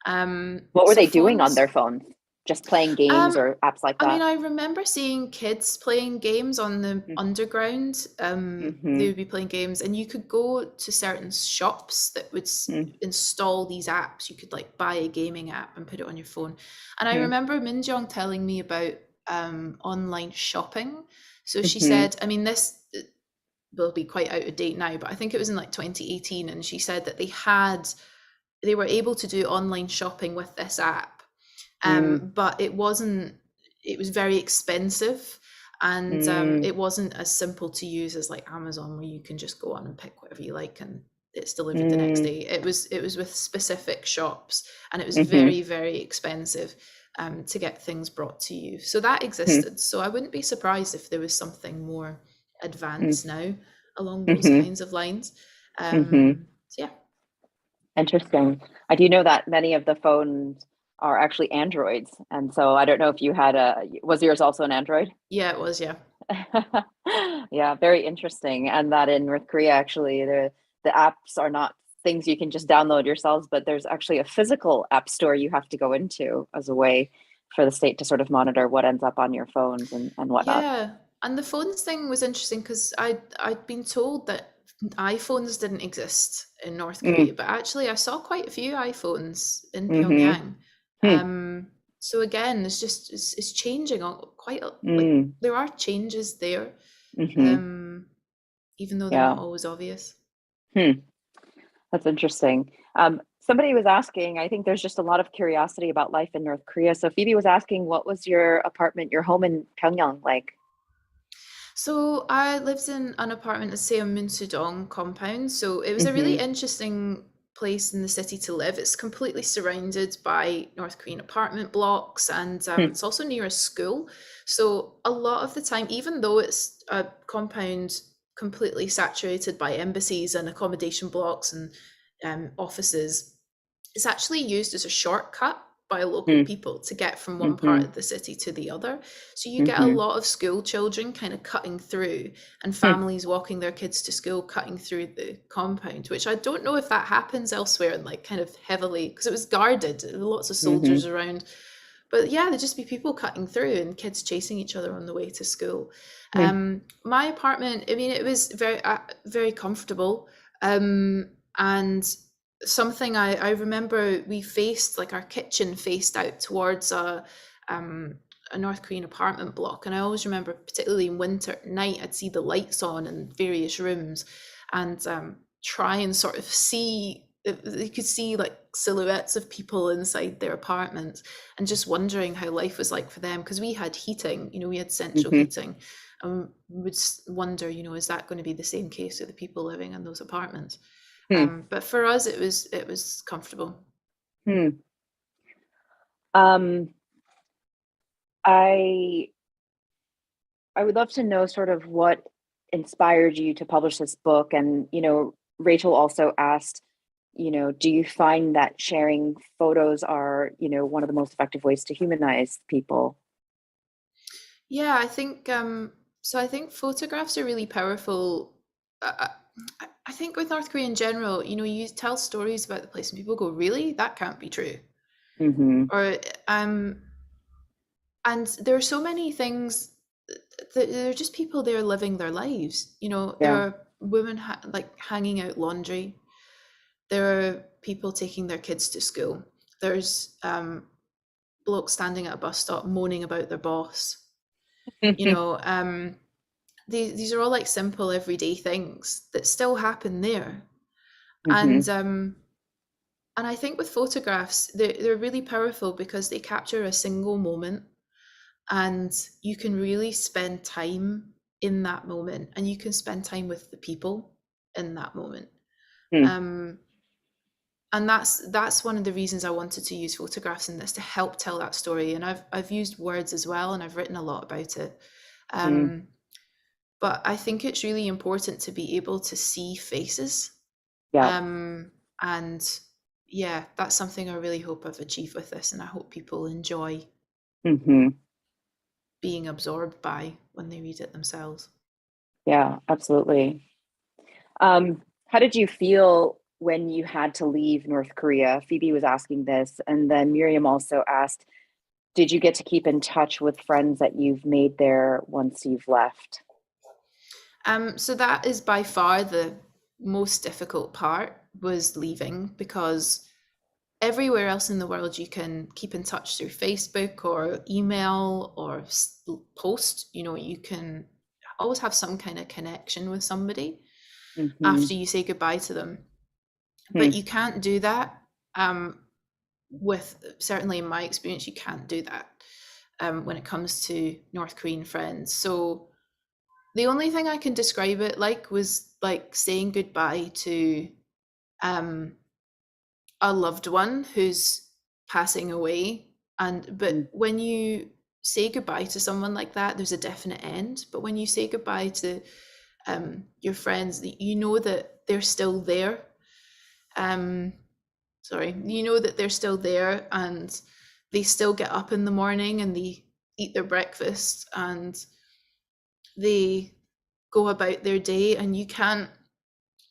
What were So they doing on phones, their phones? just playing games Um, or apps like I mean, that? I remember seeing kids playing games on the underground. They Mm-hmm. would be playing games, and you could go to certain shops that would install these apps. You could like buy a gaming app and put it on your phone. And I Mm-hmm. remember Minjong telling me about online shopping. So she Mm-hmm. said, I mean, this will be quite out of date now, but I think it was in like 2018, and she said that they were able to do online shopping with this app, but it was very expensive, and Mm-hmm. it wasn't as simple to use as like Amazon, where you can just go on and pick whatever you like and it's delivered the next Mm-hmm. day. It was with specific shops, and it was Mm-hmm. very, very expensive to get things brought to you. So that existed. So I wouldn't be surprised if there was something more advanced now along those Mm-hmm. kinds of lines. Mm-hmm. So yeah. Interesting. I do know that many of the phones are actually Androids. And so I don't know if you had was yours also an Android? Yeah, it was, yeah. Yeah, very interesting. And that in North Korea, actually, the apps are not things you can just download yourselves, but there's actually a physical app store you have to go into as a way for the state to sort of monitor what ends up on your phones and whatnot. Yeah, and the phones thing was interesting because I'd been told that iPhones didn't exist in North Korea, Mm, but actually I saw quite a few iPhones in mm-hmm. Pyongyang. Hmm. So again, it's changing quite like Mm, there are changes there, mm-hmm. um, even though they're Yeah. not always obvious. Hmm. That's interesting. Somebody was asking, I think there's just a lot of curiosity about life in North Korea. So Phoebe was asking, what was your apartment, your home in Pyongyang like? So I lived in an apartment at Seomunsu-dong compound. So it was a really Mm-hmm. interesting place in the city to live. It's completely surrounded by North Korean apartment blocks, and Hmm. it's also near a school. So a lot of the time, even though it's a compound completely saturated by embassies and accommodation blocks and offices, it's actually used as a shortcut by local Hmm. people to get from one part Mm-hmm. of the city to the other. So you get a Mm-hmm. lot of school children kind of cutting through, and Hmm. families walking their kids to school cutting through the compound, which I don't know if that happens elsewhere and like kind of heavily, because it was guarded, there were lots of Mm-hmm. soldiers around. But yeah, there'd just be people cutting through and kids chasing each other on the way to school. Hmm. My apartment, I mean, it was very comfortable. And something I remember, we faced like our kitchen faced out towards um, a North Korean apartment block, and I always remember, particularly in winter at night, I'd see the lights on in various rooms, and try and sort of see. You could see like silhouettes of people inside their apartments, and just wondering how life was like for them, because we had heating, we had central Mm-hmm. heating, and would wonder, is that going to be the same case with the people living in those apartments? Hmm. But for us, it was comfortable. Hmm. Um, I I would love to know sort of what inspired you to publish this book. And, Rachel also asked, do you find that sharing photos are, one of the most effective ways to humanize people? Yeah, I think so. I think photographs are really powerful. I think with North Korea in general, you tell stories about the place and people go, "Really? That can't be true." Mm-hmm. Or and there are so many things that there are just people there living their lives. There Yeah. are women like hanging out laundry. There are people taking their kids to school. There's blokes standing at a bus stop moaning about their boss. You know, these are all like simple everyday things that still happen there. Mm-hmm. And I think with photographs, they're really powerful because they capture a single moment, and you can really spend time in that moment, and you can spend time with the people in that moment. Hmm. Um, and that's one of the reasons I wanted to use photographs in this, to help tell that story. And I've used words as well, and I've written a lot about it. Mm. Um, but I think it's really important to be able to see faces. Yeah. Um, and yeah, that's something I really hope I've achieved with this, and I hope people enjoy Mm-hmm. being absorbed by when they read it themselves. Yeah, absolutely. How did you feel when you had to leave North Korea? Phoebe was asking this, and then Miriam also asked, Did you get to keep in touch with friends that you've made there once you've left? So that is by far the most difficult part, was leaving, because everywhere else in the world you can keep in touch through Facebook or email or post. You can always have some kind of connection with somebody Mm-hmm. after you say goodbye to them. But Hmm. you can't do that, um, with, certainly in my experience, you can't do that when it comes to North Korean friends. So the only thing I can describe it like was like saying goodbye to um, a loved one who's passing away. But when you say goodbye to someone like that, there's a definite end. But when you say goodbye to your friends, you know that they're still there. Um, you know that they're still there, and they still get up in the morning and they eat their breakfast and they go about their day, and you can't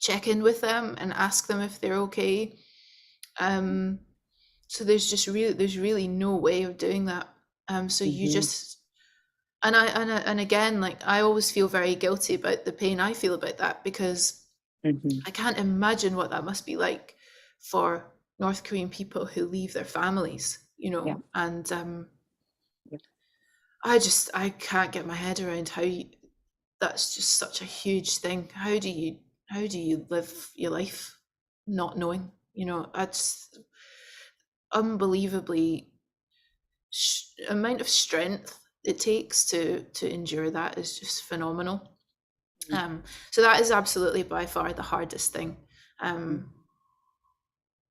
check in with them and ask them if they're okay. Um, so there's really no way of doing that. So you Mm-hmm. just, and again, like, I always feel very guilty about the pain I feel about that, because Mm-hmm. I can't imagine what that must be like for North Korean people who leave their families, Yeah. and Yeah. I can't get my head around how that's just such a huge thing. How do you live your life not knowing? That's unbelievably amount of strength it takes to endure that is just phenomenal. So that is absolutely by far the hardest thing. Um,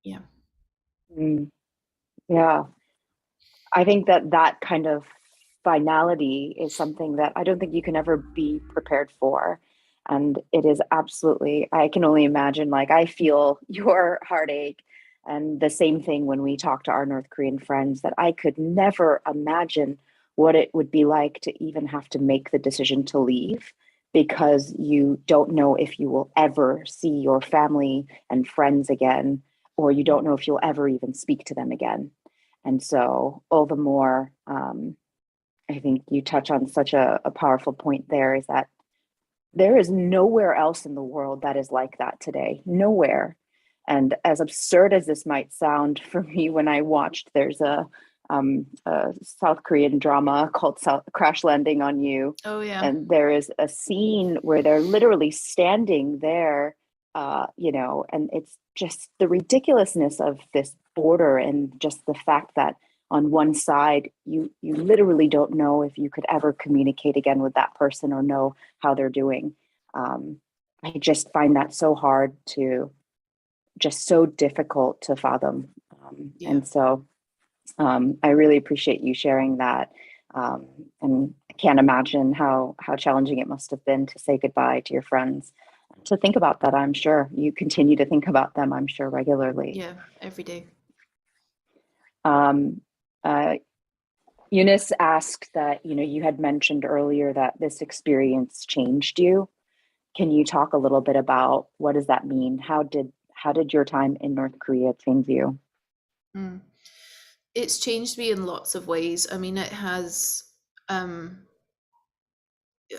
yeah. Mm-hmm. Yeah. I think that that kind of finality is something that I don't think you can ever be prepared for. And it is absolutely, I can only imagine, like, I feel your heartache. And the same thing when we talk to our North Korean friends, that I could never imagine what it would be like to even have to make the decision to leave, because you don't know if you will ever see your family and friends again, or you don't know if you'll ever even speak to them again. And so, all the more, I think you touch on such a powerful point there, is that there is nowhere else in the world that is like that today. Nowhere. And as absurd as this might sound for me, when I watched, there's a South Korean drama called Crash Landing on You. Oh yeah. And there is a scene where they're literally standing there, and it's just the ridiculousness of this border, and just the fact that on one side, you literally don't know if you could ever communicate again with that person or know how they're doing. Um, I just find that so hard to, just so difficult to fathom. Yeah. And so I really appreciate you sharing that. Um, and I can't imagine how challenging it must have been to say goodbye to your friends. To think about that, I'm sure you continue to think about them, I'm sure, regularly. Yeah. Every day. Um, uh, Eunice asked that, you had mentioned earlier that this experience changed you. Can you talk a little bit about what does that mean? How did your time in North Korea change you? Mm. It's changed me in lots of ways. I mean, it has. Um,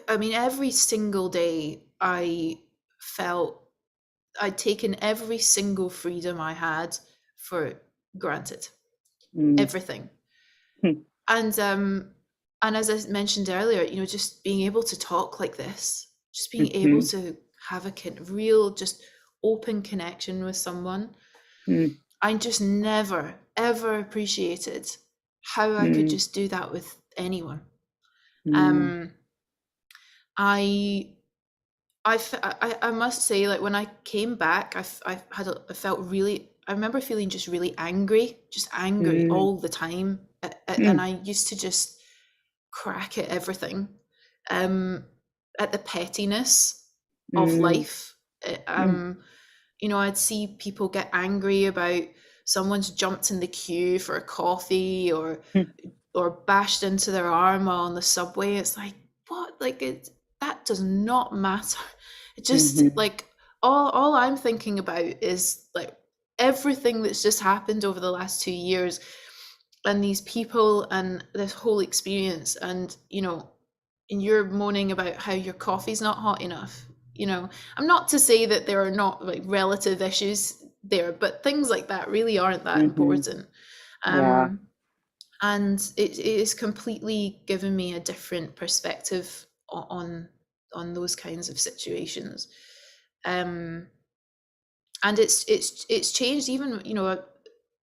I mean, every single day I felt I'd taken every single freedom I had for granted. Mm. Everything. Hmm. And as I mentioned earlier, just being able to talk like this, just being able Mhm. to have a real, just open connection with someone. Mm. I just never ever appreciated how I could Mm. just do that with anyone. Mm. Um, I I must say, like, when I came back, I felt really. I remember feeling just angry Mm. all the time, and Mm. I used to just crack at everything, um, at the pettiness of Mm. life. Mm. I'd see people get angry about someone's jumped in the queue for a coffee, Mm. or bashed into their arm while on the subway. It's like, what? Like, that does not matter. It just, Mhm. like, all I'm thinking about is, like, everything that's just happened over the last 2 years. and these people and this whole experience, and and you're moaning about how your coffee's not hot enough. I'm not to say that there are not like relative issues there, but things like that really aren't that Hmm. important. Yeah. um and it has completely given me a different perspective on those kinds of situations. um and it's changed. Even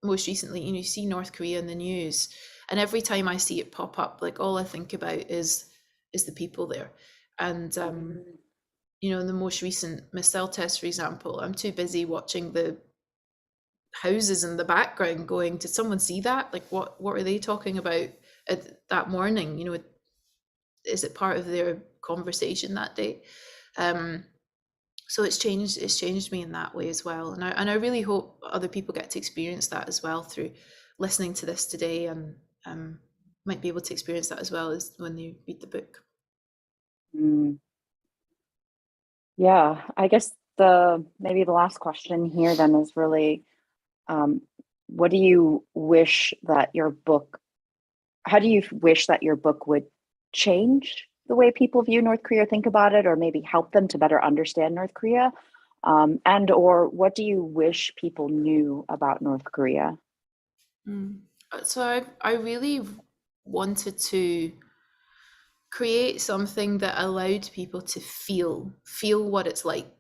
most recently, you see North Korea in the news, and every time I see it pop up, like, all I think about is the people there. And Mhm. in the most recent missile test, for example, I'm too busy watching the houses in the background going, did someone see that? Like, what are they talking about that morning? Is it part of their conversation that day? um so it's changed me in that way as well, and I really hope other people get to experience that as well through listening to this today, and um might be able to experience that as well as when they read the book. Mm. Yeah, I guess the maybe the last question here then is really, um, what do you wish that your book, how do you wish that your book would change the way people view North Korea, think about it, or maybe help them to better understand North Korea? And or what do you wish people knew about North Korea? Mm. So I really wanted to create something that allowed people to feel what it's like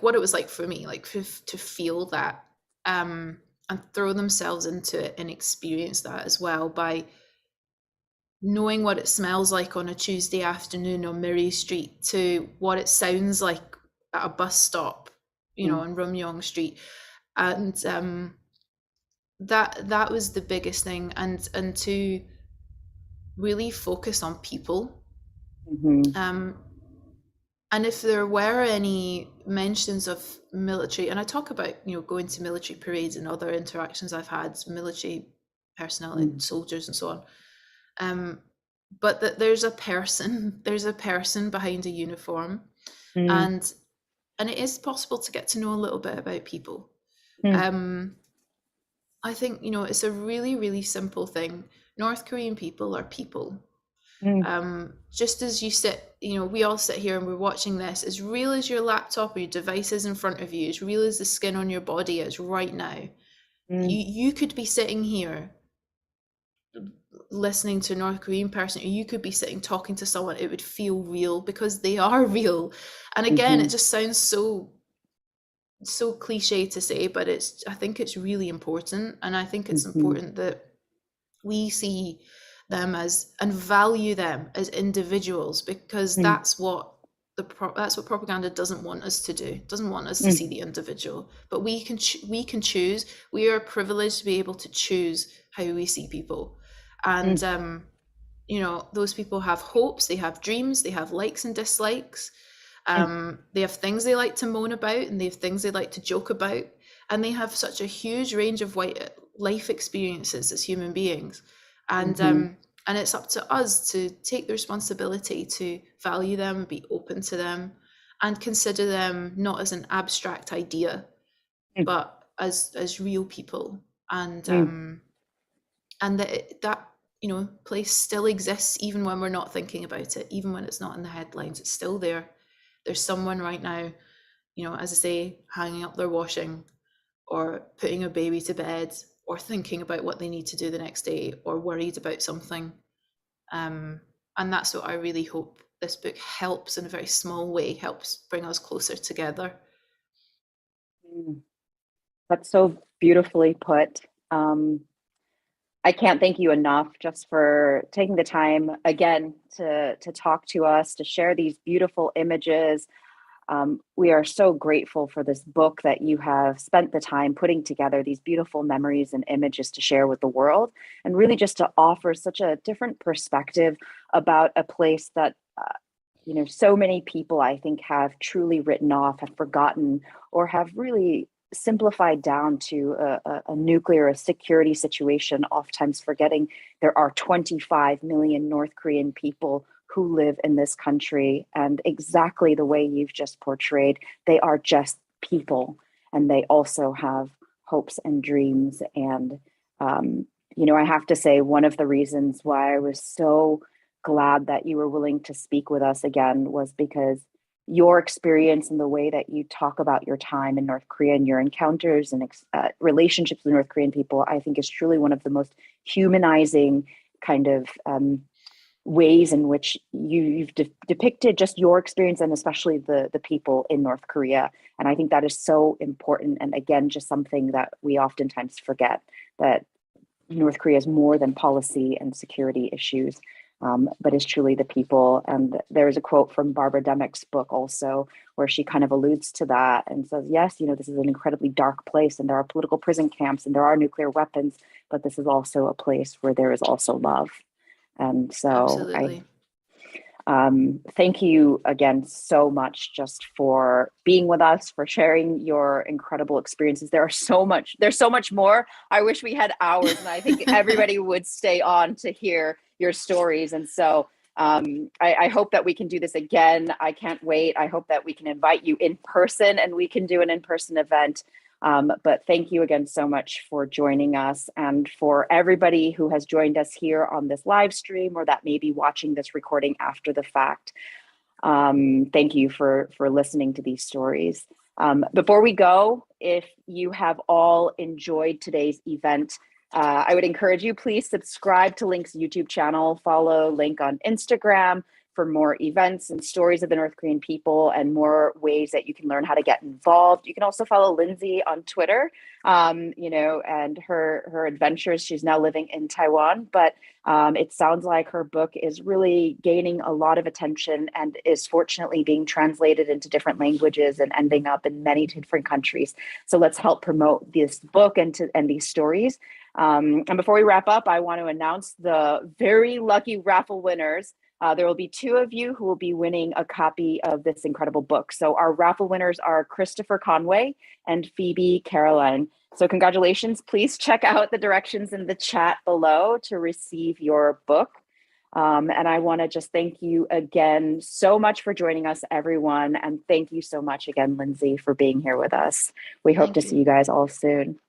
what it was like for me, like to feel that, um and throw themselves into it and experience that as well, by knowing what it smells like on a Tuesday afternoon on Murray Street, to what it sounds like at a bus stop, Mm, on Rumyong Street. And that was the biggest thing, and to really focus on people. mhm, um And if there were any mentions of military, and I talk about, going to military parades and other interactions I've had, military personnel, like mm, soldiers and so on. um, but that there's a person, there's a person behind a uniform, mm, and it is possible to get to know a little bit about people. mm, Um, I think, it's a really, really simple thing. North Korean people are people. mm, Just as you sit, we all sit here and we're watching this, as real as your laptop or your device is in front of you, as real as the skin on your body is right now, mm, you could be sitting here listening to a North Korean person, or you could be sitting talking to someone. It would feel real because they are real. And again, it mhm, just sounds so cliche to say, but I think it's really important. And I think it's mhm, important that we see them as, and value them as individuals, because mm, that's what propaganda doesn't want us to do. It doesn't want us to see mm, the individual, but we can choose. We are privileged to be able to choose how we see people. And mm, those people have hopes, they have dreams, they have likes and dislikes. mm, They have things they like to moan about, and they have things they like to joke about, and they have such a huge range of life experiences as human beings. and mhm, um, and it's up to us to take the responsibility to value them, be open to them, and consider them not as an abstract idea, mm, but as real people. and mm, um, and that place still exists, even when we're not thinking about it, even when it's not in the headlines. It's still there. There's someone right now, as I say, hanging up their washing, or putting a baby to bed, or thinking about what they need to do the next day, or worried about something. um, and that's what I really hope this book helps, in a very small way, helps bring us closer together. mm. That's so beautifully put. Um, I can't thank you enough just for taking the time again to talk to us, to share these beautiful images. We are so grateful for this book that you have spent the time putting together these beautiful memories and images to share with the world, and really just to offer such a different perspective about a place that so many people I think have truly written off, have forgotten, or have really simplified down to a nuclear, a security situation, oftentimes forgetting there are 25 million North Korean people who live in this country. And exactly the way you've just portrayed, they are just people. And they also have hopes and dreams. And um, I have to say, one of the reasons why I was so glad that you were willing to speak with us again was because your experience and the way that you talk about your time in North Korea and your encounters and relationships with North Korean people, I think is truly one of the most humanizing kind of ways in which you've depicted just your experience and especially the people in North Korea. And I think that is so important. And again, just something that we oftentimes forget, that North Korea is more than policy and security issues, but is truly the people. And there's a quote from Barbara Demick's book also, where she kind of alludes to that and says, yes, this is an incredibly dark place and there are political prison camps and there are nuclear weapons, but this is also a place where there is also love. And so Absolutely. thank you again so much just for being with us, for sharing your incredible experiences. There's so much more. I wish we had hours, and I think everybody would stay on to hear your stories. And so I hope that we can do this again. I can't wait. I hope that we can invite you in person and we can do an in-person event. But thank you again so much for joining us, and for everybody who has joined us here on this live stream or that may be watching this recording after the fact. Thank you for listening to these stories. Before we go, if you have all enjoyed today's event, I would encourage you, please subscribe to Link's YouTube channel, follow Link on Instagram for more events and stories of the North Korean people and more ways that you can learn how to get involved. You can also follow Lindsey on Twitter, and her adventures. She's now living in Taiwan, but it sounds like her book is really gaining a lot of attention and is fortunately being translated into different languages and ending up in many different countries. So let's help promote this book and these stories. And before we wrap up, I want to announce the very lucky raffle winners. There will be two of you who will be winning a copy of this incredible book. So our raffle winners are Christopher Conway and Phoebe Caroline. So congratulations. Please check out the directions in the chat below to receive your book. And I want to just thank you again so much for joining us, everyone. And thank you so much again, Lindsey, for being here with us. We hope to Thank see you. you guys all soon.